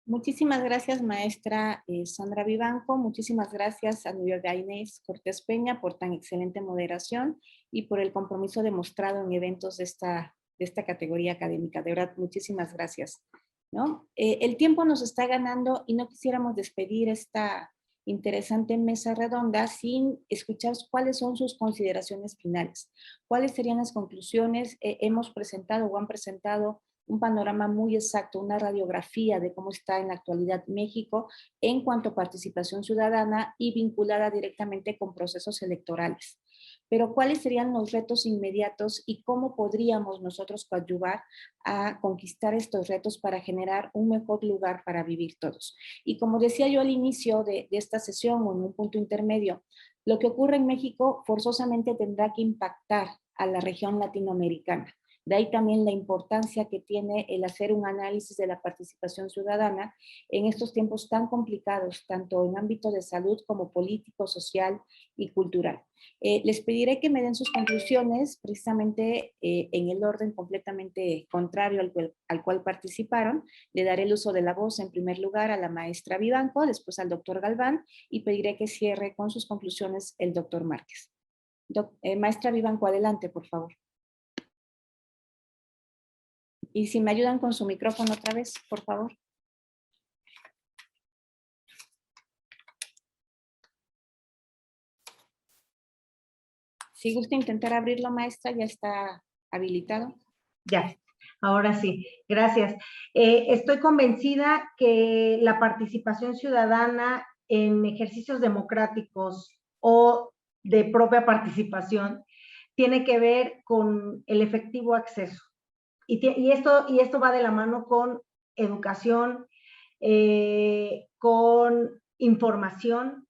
Muchísimas gracias, maestra Sandra Vivanco. Muchísimas gracias a Nubia Inés Cortés Peña por tan excelente moderación y por el compromiso demostrado en eventos de esta categoría académica. De verdad, muchísimas gracias, ¿no? El tiempo nos está ganando y no quisiéramos despedir esta interesante mesa redonda sin escuchar cuáles son sus consideraciones finales. ¿Cuáles serían las conclusiones? Hemos presentado o han presentado un panorama muy exacto, una radiografía de cómo está en la actualidad México en cuanto a participación ciudadana y vinculada directamente con procesos electorales. Pero ¿cuáles serían los retos inmediatos y cómo podríamos nosotros coadyuvar a conquistar estos retos para generar un mejor lugar para vivir todos? Y como decía yo al inicio de esta sesión o en un punto intermedio, lo que ocurre en México forzosamente tendrá que impactar a la región latinoamericana. De ahí también la importancia que tiene el hacer un análisis de la participación ciudadana en estos tiempos tan complicados, tanto en ámbito de salud como político, social y cultural. Les pediré que me den sus conclusiones precisamente en el orden completamente contrario al cual participaron. Le daré el uso de la voz en primer lugar a la maestra Vivanco, después al doctor Galván y pediré que cierre con sus conclusiones el doctor Márquez. Maestra Vivanco, adelante, por favor. Y si me ayudan con su micrófono otra vez, por favor. Si gusta intentar abrirlo, maestra, ya está habilitado. Ya, ahora sí, gracias. Estoy convencida que la participación ciudadana en ejercicios democráticos o de propia participación tiene que ver con el efectivo acceso. Y esto va de la mano con educación, con información,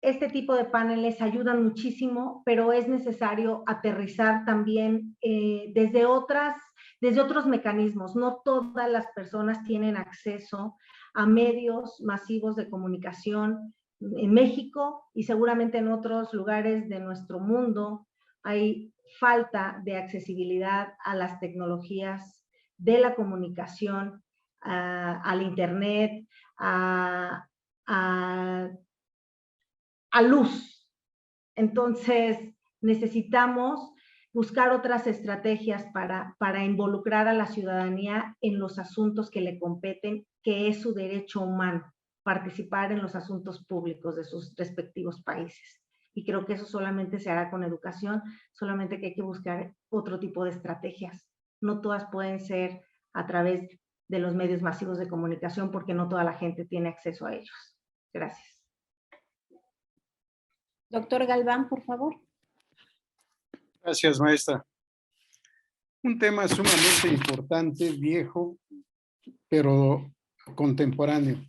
este tipo de paneles ayudan muchísimo, pero es necesario aterrizar también desde otros mecanismos. No todas las personas tienen acceso a medios masivos de comunicación. En México y seguramente en otros lugares de nuestro mundo hay falta de accesibilidad a las tecnologías de la comunicación, al internet, a luz. Entonces, necesitamos buscar otras estrategias para involucrar a la ciudadanía en los asuntos que le competen, que es su derecho humano, participar en los asuntos públicos de sus respectivos países. Y creo que eso solamente se hará con educación, solamente que hay que buscar otro tipo de estrategias. No todas pueden ser a través de los medios masivos de comunicación, porque no toda la gente tiene acceso a ellos. Gracias. Doctor Galván, por favor. Gracias, maestra. Un tema sumamente importante, viejo, pero contemporáneo.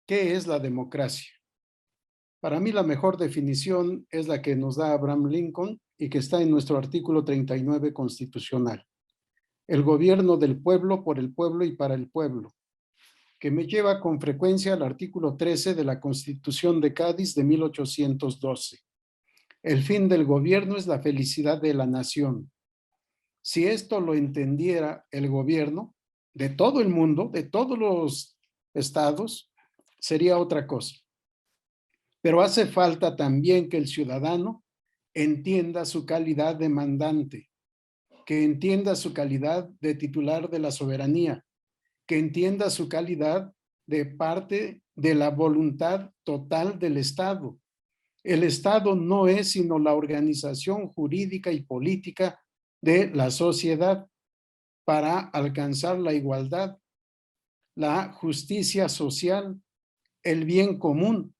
¿Qué es la democracia? Para mí la mejor definición es la que nos da Abraham Lincoln y que está en nuestro artículo 39 constitucional. El gobierno del pueblo, por el pueblo y para el pueblo, que me lleva con frecuencia al artículo 13 de la Constitución de Cádiz de 1812. El fin del gobierno es la felicidad de la nación. Si esto lo entendiera el gobierno de todo el mundo, de todos los estados, sería otra cosa. Pero hace falta también que el ciudadano entienda su calidad de mandante, que entienda su calidad de titular de la soberanía, que entienda su calidad de parte de la voluntad total del Estado. El Estado no es sino la organización jurídica y política de la sociedad para alcanzar la igualdad, la justicia social, el bien común,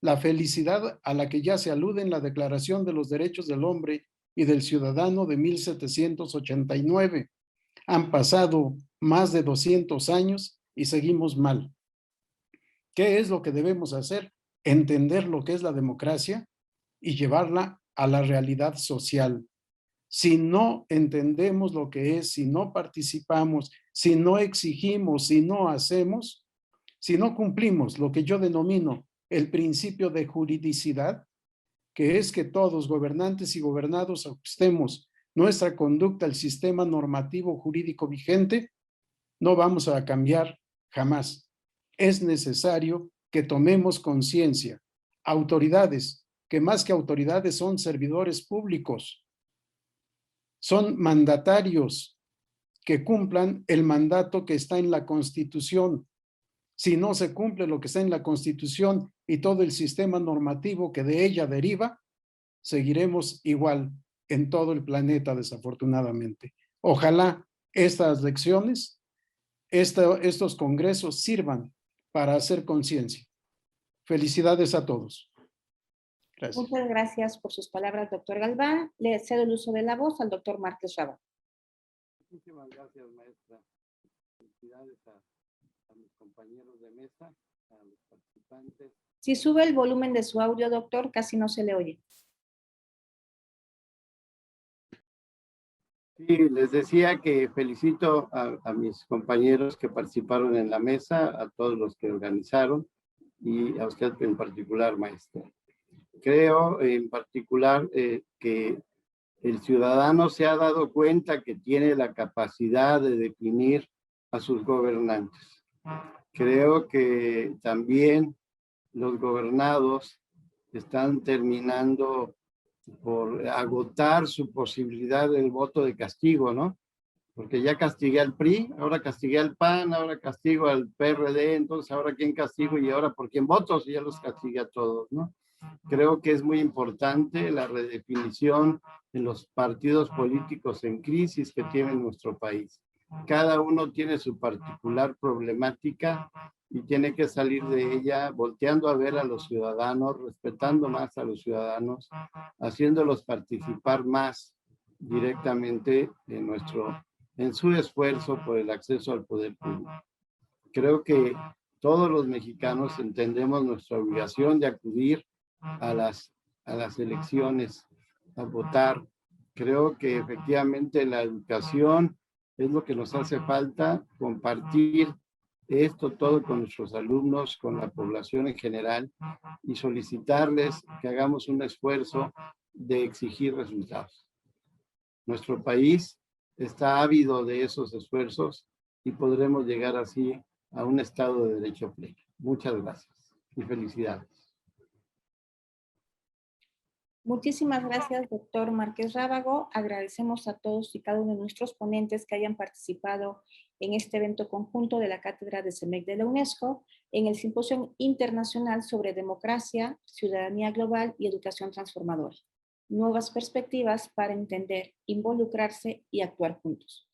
la felicidad a la que ya se alude en la Declaración de los Derechos del Hombre y del Ciudadano de 1789. Han pasado más de 200 años y seguimos mal. ¿Qué es lo que debemos hacer? Entender lo que es la democracia y llevarla a la realidad social. Si no entendemos lo que es, si no participamos, si no exigimos, si no hacemos, si no cumplimos lo que yo denomino el principio de juridicidad, que es que todos, gobernantes y gobernados, ajustemos nuestra conducta al sistema normativo jurídico vigente, no vamos a cambiar jamás. Es necesario que tomemos conciencia. Autoridades, que más que autoridades son servidores públicos, son mandatarios que cumplan el mandato que está en la Constitución. Si no se cumple lo que está en la Constitución y todo el sistema normativo que de ella deriva, seguiremos igual en todo el planeta, desafortunadamente. Ojalá estas lecciones, estos congresos sirvan para hacer conciencia. Felicidades a todos. Gracias. Muchas gracias por sus palabras, doctor Galván. Le cedo el uso de la voz al doctor Márquez Raval. Muchísimas gracias, maestra. Felicidades a mis compañeros de mesa, a los participantes. Si sube el volumen de su audio, doctor, casi no se le oye. Sí, les decía que felicito a mis compañeros que participaron en la mesa, a todos los que organizaron y a usted en particular, maestra. Creo en particular que el ciudadano se ha dado cuenta que tiene la capacidad de definir a sus gobernantes. Creo que también los gobernados están terminando por agotar su posibilidad del voto de castigo, ¿no? Porque ya castigué al PRI, ahora castigué al PAN, ahora castigo al PRD, entonces ahora quién castigo y ahora por quién voto, si ya los castigué a todos, ¿no? Creo que es muy importante la redefinición de los partidos políticos en crisis que tiene nuestro país. Cada uno tiene su particular problemática y tiene que salir de ella volteando a ver a los ciudadanos, respetando más a los ciudadanos, haciéndolos participar más directamente en su esfuerzo por el acceso al poder público. Creo que todos los mexicanos entendemos nuestra obligación de acudir a las elecciones, a votar. Creo que efectivamente la educación es lo que nos hace falta, compartir esto todo con nuestros alumnos, con la población en general y solicitarles que hagamos un esfuerzo de exigir resultados. Nuestro país está ávido de esos esfuerzos y podremos llegar así a un estado de derecho pleno. Muchas gracias y felicidades. Muchísimas gracias, doctor Márquez Rábago. Agradecemos a todos y cada uno de nuestros ponentes que hayan participado en este evento conjunto de la Cátedra de CEMEC de la UNESCO en el Simposio Internacional sobre Democracia, Ciudadanía Global y Educación Transformadora. Nuevas perspectivas para entender, involucrarse y actuar juntos.